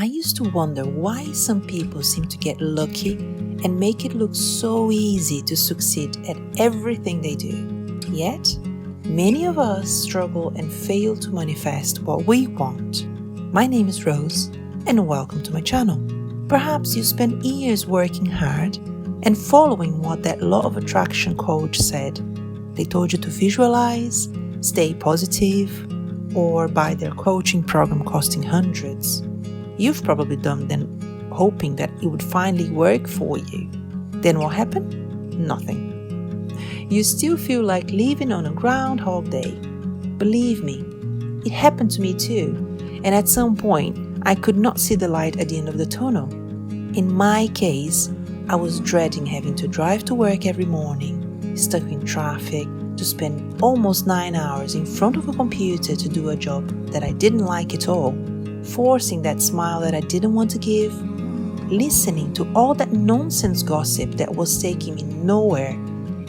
I used to wonder why some people seem to get lucky and make it look so easy to succeed at everything they do. Yet, many of us struggle and fail to manifest what we want. My name is Rose, and welcome to my channel. Perhaps you spent years working hard and following what that law of attraction coach said. They told you to visualize, stay positive, or buy their coaching program costing hundreds. You've probably done them hoping that it would finally work for you. Then what happened? Nothing. You still feel like living on a Groundhog Day. Believe me, it happened to me too, and at some point, I could not see the light at the end of the tunnel. In my case, I was dreading having to drive to work every morning, stuck in traffic, to spend almost 9 hours in front of a computer to do a job that I didn't like at all, forcing that smile that I didn't want to give, listening to all that nonsense gossip that was taking me nowhere,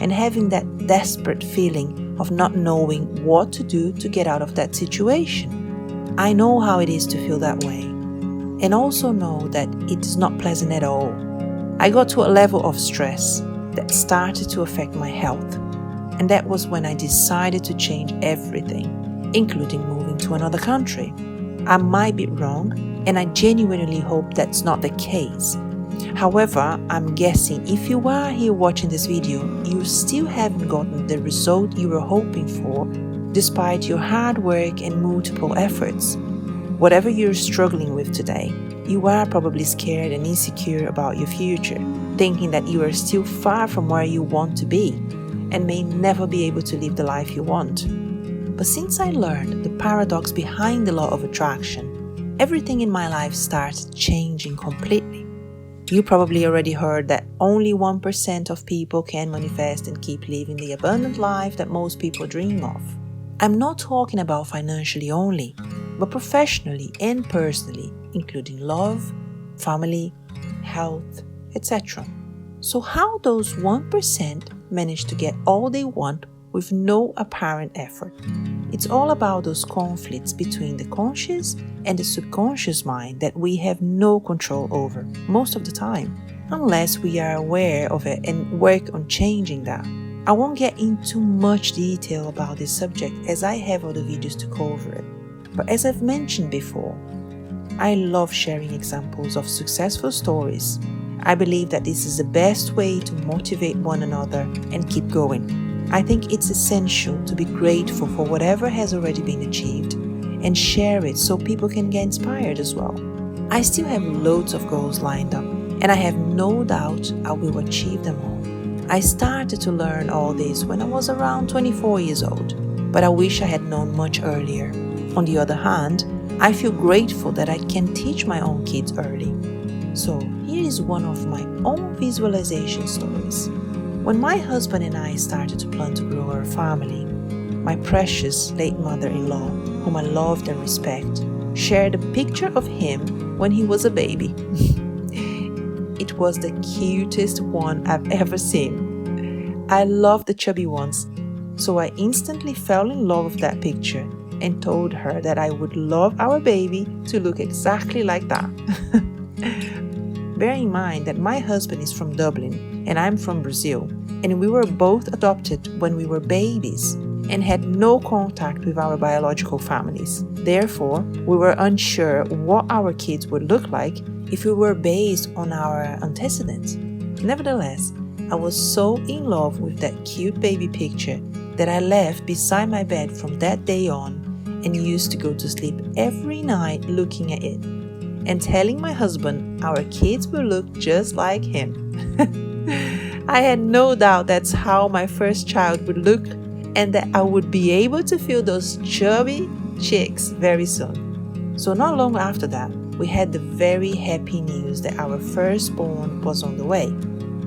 and having that desperate feeling of not knowing what to do to get out of that situation. I know how it is to feel that way, and also know that it is not pleasant at all. I got to a level of stress that started to affect my health, and that was when I decided to change everything, including moving to another country. I might be wrong, and I genuinely hope that's not the case. However, I'm guessing if you are here watching this video, you still haven't gotten the result you were hoping for, despite your hard work and multiple efforts. Whatever you're struggling with today, you are probably scared and insecure about your future, thinking that you are still far from where you want to be, and may never be able to live the life you want. But since I learned the paradox behind the law of attraction, everything in my life started changing completely. You probably already heard that only 1% of people can manifest and keep living the abundant life that most people dream of. I'm not talking about financially only, but professionally and personally, including love, family, health, etc. So how those 1% manage to get all they want with no apparent effort? It's all about those conflicts between the conscious and the subconscious mind that we have no control over most of the time, unless we are aware of it and work on changing that. I won't get into much detail about this subject as I have other videos to cover it, but as I've mentioned before, I love sharing examples of successful stories. I believe that this is the best way to motivate one another and keep going. I think it's essential to be grateful for whatever has already been achieved and share it so people can get inspired as well. I still have loads of goals lined up, and I have no doubt I will achieve them all. I started to learn all this when I was around 24 years old, but I wish I had known much earlier. On the other hand, I feel grateful that I can teach my own kids early. So here is one of my own visualization stories. When my husband and I started to plan to grow our family, my precious late mother-in-law, whom I loved and respect, shared a picture of him when he was a baby. It was the cutest one I've ever seen. I love the chubby ones, so I instantly fell in love with that picture and told her that I would love our baby to look exactly like that. Bear in mind that my husband is from Dublin and I'm from Brazil, and we were both adopted when we were babies and had no contact with our biological families. Therefore, we were unsure what our kids would look like if we were based on our antecedents. Nevertheless, I was so in love with that cute baby picture that I left beside my bed from that day on and used to go to sleep every night looking at it and telling my husband our kids will look just like him. I had no doubt that's how my first child would look and that I would be able to feel those chubby cheeks very soon. So not long after that, we had the very happy news that our firstborn was on the way.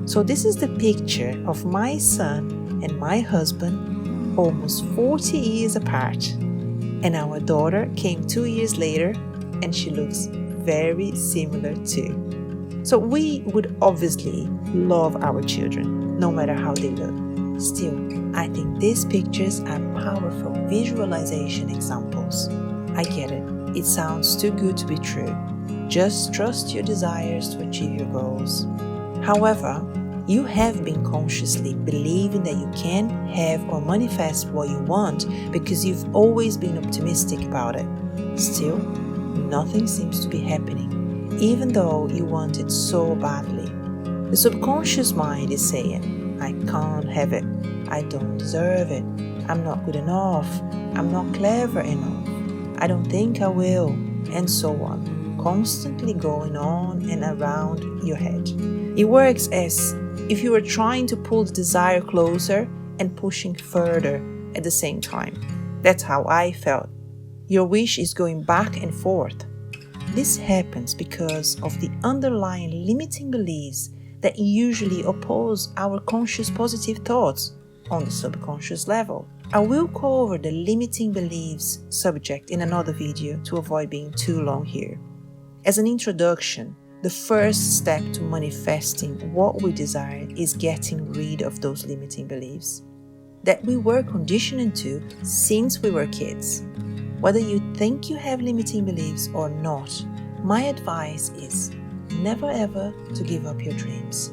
So this is the picture of my son and my husband almost 40 years apart. And our daughter came 2 years later and she looks very similar too. So we would obviously love our children, no matter how they look. Still, I think these pictures are powerful visualization examples. I get it. It sounds too good to be true. Just trust your desires to achieve your goals. However, you have been consciously believing that you can have or manifest what you want because you've always been optimistic about it. Still, nothing seems to be happening, even though you want it so badly. The subconscious mind is saying, I can't have it, I don't deserve it, I'm not good enough, I'm not clever enough, I don't think I will, and so on, constantly going on and around your head. It works as if you were trying to pull the desire closer and pushing further at the same time. That's how I felt. Your wish is going back and forth. This happens because of the underlying limiting beliefs that usually oppose our conscious positive thoughts on the subconscious level. I will cover the limiting beliefs subject in another video to avoid being too long here. As an introduction, the first step to manifesting what we desire is getting rid of those limiting beliefs that we were conditioned to since we were kids. Whether you think you have limiting beliefs or not, my advice is never ever to give up your dreams.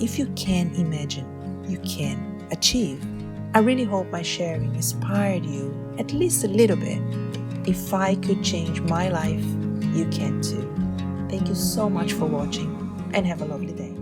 If you can imagine, you can achieve. I really hope my sharing inspired you at least a little bit. If I could change my life, you can too. Thank you so much for watching and have a lovely day.